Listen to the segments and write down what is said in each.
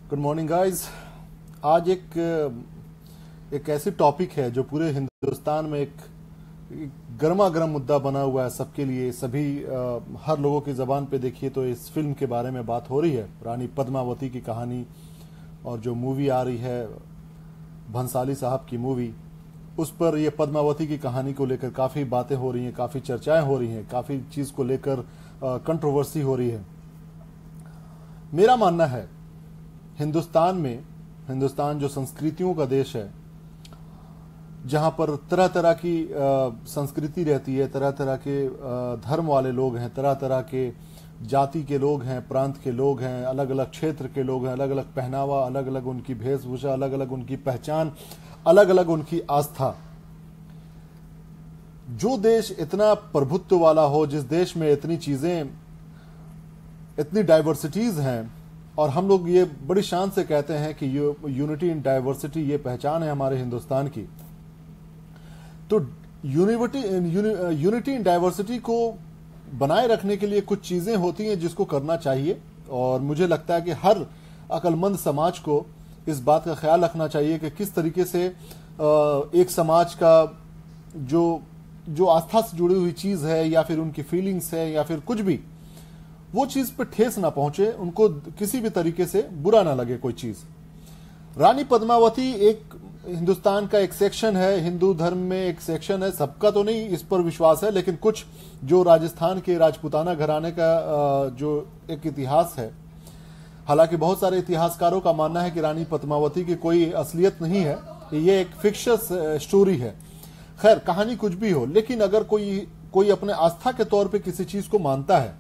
Good morning guys. आज एक ऐसी टॉपिक है जो पूरे हिंदुस्तान में एक गर्मा गर्म मुद्दा बना हुआ है सबके लिए। सभी हर लोगों की जबान पे देखिए तो इस फिल्म के बारे में बात हो रही है, रानी पद्मावती की कहानी। और जो मूवी आ रही है भंसाली साहब की मूवी, उस पर ये पद्मावती की कहानी को लेकर काफ़ी बातें हो रही हैं, काफ़ी चर्चाएं हो रही हैं, काफ़ी चीज़ को लेकर कंट्रोवर्सी हो रही है। मेरा मानना है हिंदुस्तान जो संस्कृतियों का देश है, जहां पर तरह तरह की संस्कृति रहती है, तरह तरह के धर्म वाले लोग हैं, तरह तरह के जाति के लोग हैं, प्रांत के लोग हैं, अलग अलग क्षेत्र के लोग हैं, अलग अलग पहनावा, अलग अलग उनकी वेशभूषा, अलग अलग उनकी पहचान, अलग अलग उनकी आस्था। जो देश इतना प्रभुत्व वाला हो, जिस देश में इतनी चीजें, इतनी डाइवर्सिटीज हैं, और हम लोग ये बड़ी शान से कहते हैं कि यूनिटी इन डाइवर्सिटी, ये पहचान है हमारे हिंदुस्तान की। तो यूनिटी इन डाइवर्सिटी को बनाए रखने के लिए कुछ चीजें होती हैं जिसको करना चाहिए। और मुझे लगता है कि हर अक्लमंद समाज को इस बात का ख्याल रखना चाहिए कि किस तरीके से एक समाज का जो आस्था से जुड़ी हुई चीज है, या फिर उनकी फीलिंग्स है, या फिर कुछ भी, वो चीज पे ठेस ना पहुंचे, उनको किसी भी तरीके से बुरा ना लगे कोई चीज। रानी पद्मावती एक हिंदुस्तान का एक सेक्शन है, हिंदू धर्म में एक सेक्शन है, सबका तो नहीं इस पर विश्वास है, लेकिन कुछ जो राजस्थान के राजपूताना घराने का जो एक इतिहास है। हालांकि बहुत सारे इतिहासकारों का मानना है कि रानी पद्मावती की कोई असलियत नहीं है, ये एक फिक्शस स्टोरी है। खैर, कहानी कुछ भी हो, लेकिन अगर कोई अपने आस्था के तौर पे किसी चीज को मानता है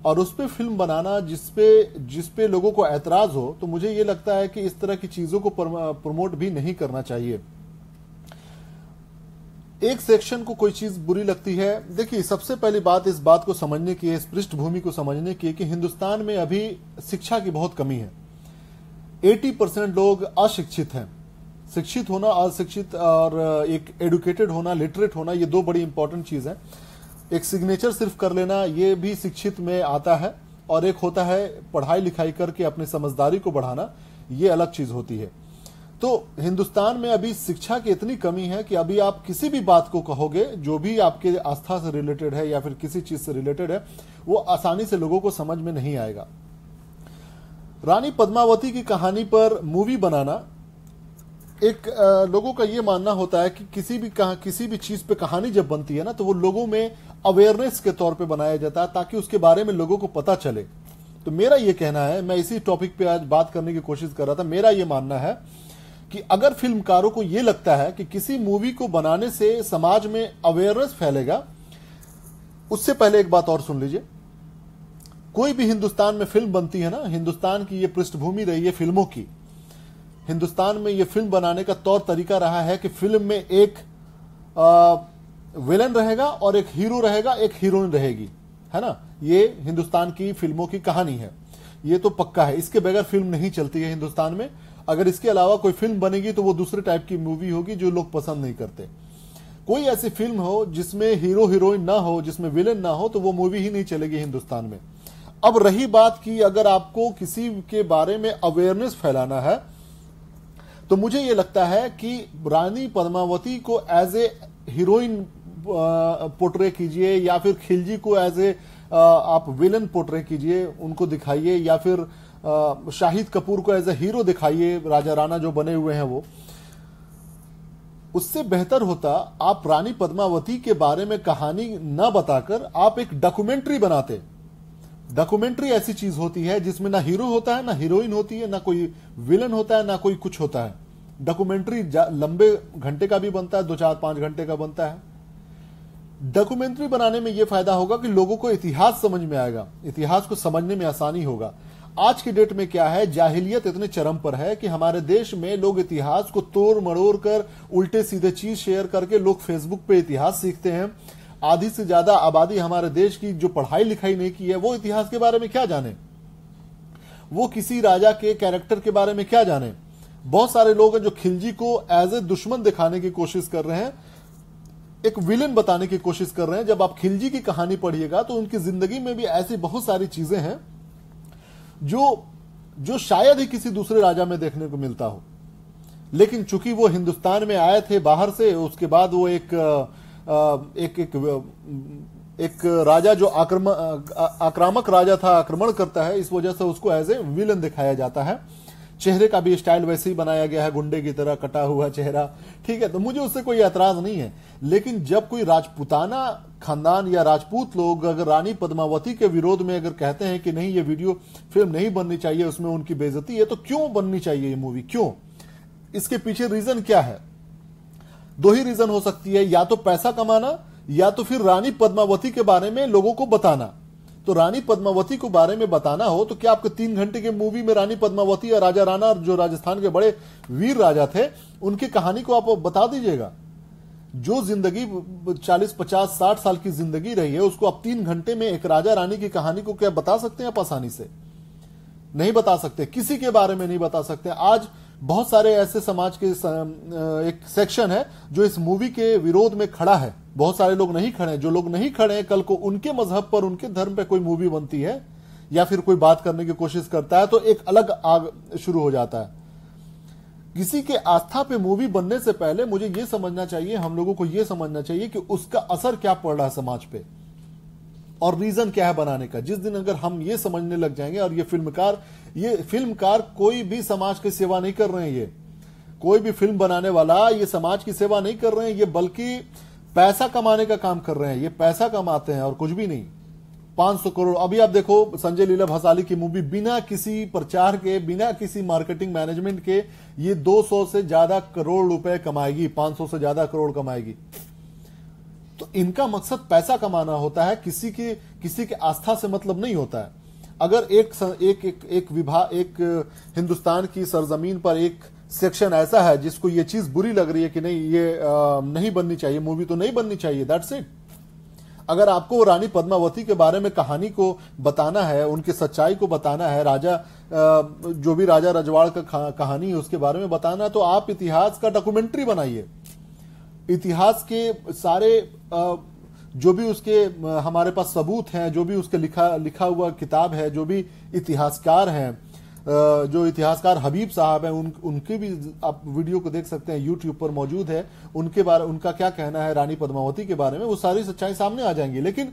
और उस पे फिल्म बनाना जिसपे लोगों को ऐतराज हो, तो मुझे ये लगता है कि इस तरह की चीजों को प्रमोट भी नहीं करना चाहिए। एक सेक्शन को कोई चीज बुरी लगती है। देखिए, सबसे पहली बात इस बात को समझने की है, इस पृष्ठभूमि को समझने की है कि हिंदुस्तान में अभी शिक्षा की बहुत कमी है। 80% लोग अशिक्षित हैं। शिक्षित होना, अशिक्षित, और एक एडुकेटेड होना, लिटरेट होना, ये दो बड़ी इंपॉर्टेंट चीज है। एक सिग्नेचर सिर्फ कर लेना, ये भी शिक्षित में आता है, और एक होता है पढ़ाई लिखाई करके अपनी समझदारी को बढ़ाना, ये अलग चीज होती है। तो हिंदुस्तान में अभी शिक्षा की इतनी कमी है कि अभी आप किसी भी बात को कहोगे, जो भी आपके आस्था से रिलेटेड है या फिर किसी चीज से रिलेटेड है, वो आसानी से लोगों को समझ में नहीं आएगा। रानी पद्मावती की कहानी पर मूवी बनाना, एक लोगों का ये मानना होता है कि किसी भी चीज पे कहानी जब बनती है ना, तो वो लोगों में अवेयरनेस के तौर पे बनाया जाता है, ताकि उसके बारे में लोगों को पता चले। तो मेरा ये कहना है, मैं इसी टॉपिक पे आज बात करने की कोशिश कर रहा था, मेरा ये मानना है कि अगर फिल्मकारों को ये लगता है कि किसी मूवी को बनाने से समाज में अवेयरनेस फैलेगा, उससे पहले एक बात और सुन लीजिए। कोई भी हिंदुस्तान में फिल्म बनती है ना, हिंदुस्तान की ये पृष्ठभूमि रही है फिल्मों की। हिंदुस्तान में ये फिल्म बनाने का तौर तरीका रहा है कि फिल्म में एक विलन रहेगा और एक हीरो रहेगा, एक हीरोइन रहेगी, है ना। ये हिंदुस्तान की फिल्मों की कहानी है, ये तो पक्का है। इसके बगैर फिल्म नहीं चलती है हिंदुस्तान में। अगर इसके अलावा कोई फिल्म बनेगी तो वो दूसरे टाइप की मूवी होगी जो लोग पसंद नहीं करते। कोई ऐसी फिल्म हो जिसमें हीरो हीरोइन ना हो, जिसमें विलन ना हो, तो वो मूवी ही नहीं चलेगी हिंदुस्तान में। अब रही बात की अगर आपको किसी के बारे में अवेयरनेस फैलाना है, तो मुझे ये लगता है कि रानी पद्मावती को एज ए हीरोइन पोर्ट्रे कीजिए, या फिर खिलजी को एज ए आप विलन पोर्ट्रे कीजिए, उनको दिखाइए, या फिर शाहिद कपूर को एज ए हीरो दिखाइए, राजा राणा जो बने हुए हैं वो। उससे बेहतर होता आप रानी पद्मावती के बारे में कहानी न बताकर आप एक डॉक्यूमेंट्री बनाते। डॉक्यूमेंट्री ऐसी चीज होती है जिसमें ना हीरो होता है, ना हीरोइन होती है, ना कोई विलन होता है, ना कोई कुछ होता है। डॉक्यूमेंट्री लंबे घंटे का भी बनता है, 2-4-5 घंटे का बनता है। डॉक्यूमेंट्री बनाने में यह फायदा होगा कि लोगों को इतिहास समझ में आएगा, इतिहास को समझने में आसानी होगा। आज की डेट में क्या है, जाहिलियत इतने चरम पर है कि हमारे देश में लोग इतिहास को तोड़ मड़ोड़ कर उल्टे सीधे चीज शेयर करके लोग फेसबुक पे इतिहास सीखते हैं। आधी से ज्यादा आबादी हमारे देश की जो पढ़ाई लिखाई नहीं की है, वो इतिहास के बारे में क्या जाने, वो किसी राजा के कैरेक्टर के बारे में क्या जाने। बहुत सारे लोग हैं जो खिलजी को एज ए दुश्मन दिखाने की कोशिश कर रहे हैं, एक विलेन बताने की कोशिश कर रहे हैं। जब आप खिलजी की कहानी पढ़िएगा तो उनकी जिंदगी में भी ऐसी बहुत सारी चीजें हैं जो जो शायद ही किसी दूसरे राजा में देखने को मिलता हो। लेकिन चूंकि वो हिंदुस्तान में आए थे बाहर से, उसके बाद वो एक राजा जो आक्रामक राजा था, आक्रमण करता है, इस वजह से उसको एज ए विलन दिखाया जाता है। चेहरे का भी स्टाइल वैसे ही बनाया गया है, गुंडे की तरह कटा हुआ चेहरा, ठीक है। तो मुझे उससे कोई एतराज नहीं है। लेकिन जब कोई राजपूताना खानदान या राजपूत लोग अगर रानी पद्मावती के विरोध में अगर कहते हैं कि नहीं ये वीडियो फिल्म नहीं बननी चाहिए, उसमें उनकी बेइज्जती है, तो क्यों बननी चाहिए ये मूवी, क्यों? इसके पीछे रीजन क्या है? दो ही रीजन हो सकती है, या तो पैसा कमाना या तो फिर रानी पद्मावती के बारे में लोगों को बताना। तो रानी पद्मावती को बारे में बताना हो तो क्या आपके 3 घंटे के मूवी में रानी पद्मावती या राजा राणा, जो राजस्थान के बड़े वीर राजा थे, उनकी कहानी को आप बता दीजिएगा। जो जिंदगी 40, 50, 60 साल की जिंदगी रही है, उसको आप 3 घंटे में एक राजा रानी की कहानी को क्या बता सकते हैं आप आसानी से? नहीं बता सकते, किसी के बारे में नहीं बता सकते। आज बहुत सारे ऐसे समाज के एक सेक्शन है जो इस मूवी के विरोध में खड़ा है। बहुत सारे लोग नहीं खड़े हैं। जो लोग नहीं खड़े हैं, कल को उनके मजहब पर, उनके धर्म पर कोई मूवी बनती है या फिर कोई बात करने की कोशिश करता है तो एक अलग आग शुरू हो जाता है। किसी के आस्था पे मूवी बनने से पहले मुझे यह समझना चाहिए, हम लोगों को यह समझना चाहिए कि उसका असर क्या पड़ रहा है समाज पे और रीजन क्या है बनाने का। जिस दिन अगर हम ये समझने लग जाएंगे, और ये फिल्मकार कोई भी समाज की सेवा नहीं कर रहे हैं, ये कोई भी फिल्म बनाने वाला ये समाज की सेवा नहीं कर रहे हैं, ये बल्कि पैसा कमाने का काम कर रहे हैं। ये पैसा कमाते हैं और कुछ भी नहीं। 500 करोड़, अभी आप देखो संजय लीला भंसाली की मूवी बिना किसी प्रचार के, बिना किसी मार्केटिंग मैनेजमेंट के, ये 200 से ज्यादा करोड़ रुपए कमाएगी, 500 से ज्यादा करोड़ कमाएगी। तो इनका मकसद पैसा कमाना होता है, किसी के आस्था से मतलब नहीं होता है। अगर एक विभाग, एक हिंदुस्तान की सरजमीन पर एक सेक्शन ऐसा है जिसको ये चीज बुरी लग रही है कि नहीं ये नहीं बननी चाहिए मूवी, तो नहीं बननी चाहिए, दैट्स इट। अगर आपको रानी पद्मावती के बारे में कहानी को बताना है, उनकी सच्चाई को बताना है, जो भी राजा रजवाड़ का कहानी है उसके बारे में बताना, तो आप इतिहास का डॉक्यूमेंट्री बनाइए। इतिहास के सारे जो भी उसके हमारे पास सबूत हैं, जो भी उसके लिखा हुआ किताब है, जो भी इतिहासकार हैं, जो इतिहासकार हबीब साहब हैं, उनके भी आप वीडियो को देख सकते हैं, यूट्यूब पर मौजूद है। उनका क्या कहना है रानी पद्मावती के बारे में, वो सारी सच्चाई सामने आ जाएंगी। लेकिन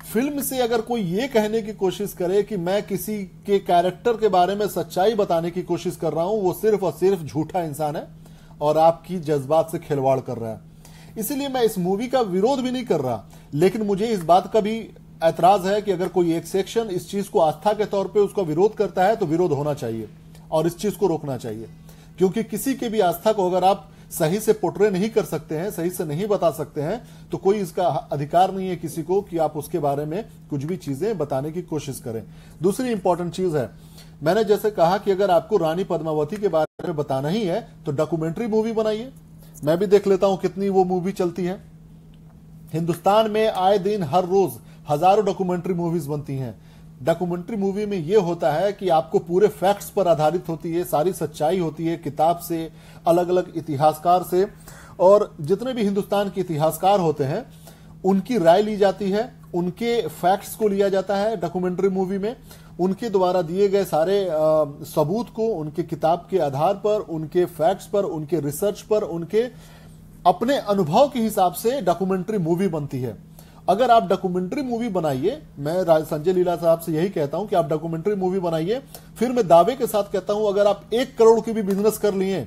फिल्म से अगर कोई ये कहने की कोशिश करे कि मैं किसी के कैरेक्टर के बारे में सच्चाई बताने की कोशिश कर रहा हूं, वो सिर्फ और सिर्फ झूठा इंसान है और आपकी जज्बात से खिलवाड़ कर रहा है। इसलिए मैं इस मूवी का विरोध भी नहीं कर रहा, लेकिन मुझे इस बात का भी ऐतराज है कि अगर कोई एक सेक्शन इस चीज को आस्था के तौर पे उसका विरोध करता है तो विरोध होना चाहिए और इस चीज को रोकना चाहिए। क्योंकि किसी के भी आस्था को अगर आप सही से पोर्ट्रे नहीं कर सकते हैं, सही से नहीं बता सकते हैं, तो कोई इसका अधिकार नहीं है किसी को कि आप उसके बारे में कुछ भी चीजें बताने की कोशिश करें। दूसरी इंपॉर्टेंट चीज है, मैंने जैसे कहा कि अगर आपको रानी पद्मावती के बारे में बताना ही है तो डॉक्यूमेंट्री मूवी बनाइए। मैं भी देख लेता हूं कितनी वो मूवी चलती है। हिंदुस्तान में आए दिन हर रोज हजारों डॉक्यूमेंट्री मूवीज बनती हैं। डॉक्यूमेंट्री मूवी में यह होता है कि आपको पूरे फैक्ट्स पर आधारित होती है, सारी सच्चाई होती है, किताब से, अलग अलग इतिहासकार से, और जितने भी हिंदुस्तान के इतिहासकार होते हैं उनकी राय ली जाती है, उनके फैक्ट्स को लिया जाता है डॉक्यूमेंट्री मूवी में। उनके द्वारा दिए गए सारे सबूत को उनके किताब के आधार पर, उनके फैक्ट्स पर, उनके रिसर्च पर, उनके अपने अनुभव के हिसाब से डॉक्यूमेंट्री मूवी बनती है। अगर आप डॉक्यूमेंट्री मूवी बनाइए, मैं संजय लीला साहब से यही कहता हूं कि आप डॉक्यूमेंट्री मूवी बनाइए। फिर मैं दावे के साथ कहता हूं अगर आप 1 करोड़ की भी बिजनेस कर लिए,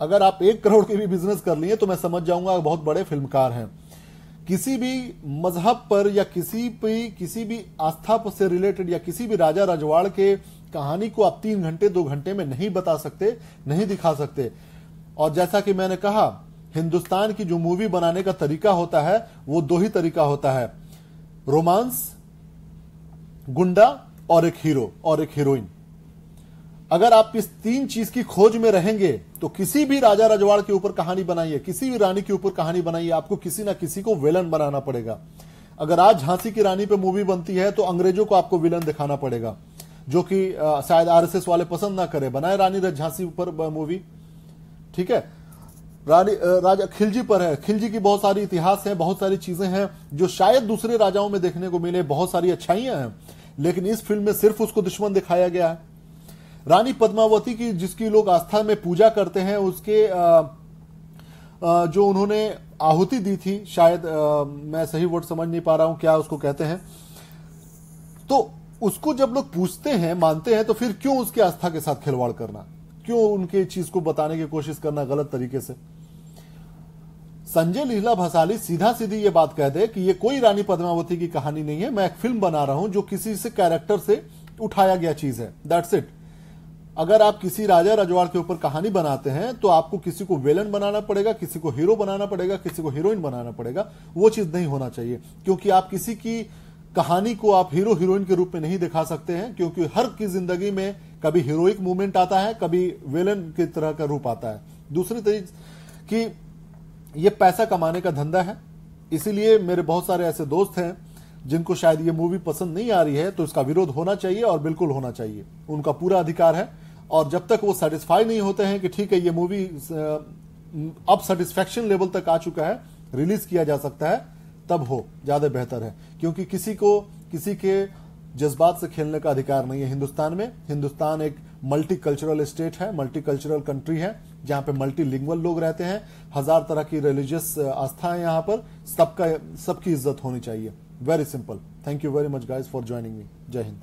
अगर आप 1 करोड़ की भी बिजनेस कर लिए तो मैं समझ जाऊंगा बहुत बड़े फिल्मकार हैं। किसी भी मजहब पर या किसी भी आस्था से रिलेटेड या किसी भी राजा रजवाड़ के कहानी को आप 3 घंटे 2 घंटे में नहीं बता सकते, नहीं दिखा सकते। और जैसा कि मैंने कहा, हिंदुस्तान की जो मूवी बनाने का तरीका होता है वो 2 ही तरीका होता है, रोमांस, गुंडा और एक हीरो और एक हीरोइन। अगर आप इस 3 चीज की खोज में रहेंगे तो किसी भी राजा रजवाड़ के ऊपर कहानी बनाइए, किसी भी रानी के ऊपर कहानी बनाइए, आपको किसी ना किसी को विलन बनाना पड़ेगा। अगर आज झांसी की रानी पे मूवी बनती है तो अंग्रेजों को आपको विलन दिखाना पड़ेगा, जो कि शायद आरएसएस वाले पसंद ना करे। बनाए रानी झांसी पर मूवी, ठीक है। राजा खिलजी पर है, खिलजी की बहुत सारी इतिहास है, बहुत सारी चीजें हैं जो शायद दूसरे राजाओं में देखने को मिले, बहुत सारी अच्छाइयां हैं। लेकिन इस फिल्म में सिर्फ उसको दुश्मन दिखाया गया है। रानी पद्मावती की जिसकी लोग आस्था में पूजा करते हैं, उसके जो उन्होंने आहुति दी थी, शायद मैं सही वर्ड समझ नहीं पा रहा हूं क्या उसको कहते हैं, तो उसको जब लोग पूछते हैं, मानते हैं, तो फिर क्यों उसकी आस्था के साथ खिलवाड़ करना, क्यों उनके चीज को बताने की कोशिश करना गलत तरीके से। संजय लीला भंसाली सीधा सीधी ये बात कह दे कि ये कोई रानी पद्मावती की कहानी नहीं है, मैं एक फिल्म बना रहा हूं जो किसी से कैरेक्टर से उठाया गया चीज है, दैट्स इट। अगर आप किसी राजा रजवाड़ के ऊपर कहानी बनाते हैं तो आपको किसी को विलन बनाना पड़ेगा, किसी को हीरो बनाना पड़ेगा, किसी को हीरोइन बनाना पड़ेगा, वो चीज नहीं होना चाहिए। क्योंकि आप किसी की कहानी को आप हीरो हीरोइन के रूप में नहीं दिखा सकते हैं, क्योंकि हर की जिंदगी में कभी हीरोइक मूवमेंट आता है, कभी विलन की तरह का रूप आता है। दूसरी तरीके कि ये पैसा कमाने का धंधा है, इसीलिए मेरे बहुत सारे ऐसे दोस्त हैं जिनको शायद ये मूवी पसंद नहीं आ रही है, तो इसका विरोध होना चाहिए और बिल्कुल होना चाहिए, उनका पूरा अधिकार है। और जब तक वो सेटिस्फाई नहीं होते हैं कि ठीक है ये मूवी अब सेटिस्फैक्शन लेवल तक आ चुका है, रिलीज किया जा सकता है, तब हो ज्यादा बेहतर है। क्योंकि किसी को किसी के जज्बात से खेलने का अधिकार नहीं है हिंदुस्तान में। हिंदुस्तान एक मल्टी कल्चरल स्टेट है, मल्टी कल्चरल कंट्री है, जहां पे मल्टीलिंगुअल लोग रहते हैं, 1000 तरह की रिलीजियस आस्था है यहाँ पर, सबकी इज्जत होनी चाहिए। Very simple. Thank you very much guys for joining me. जय हिंद।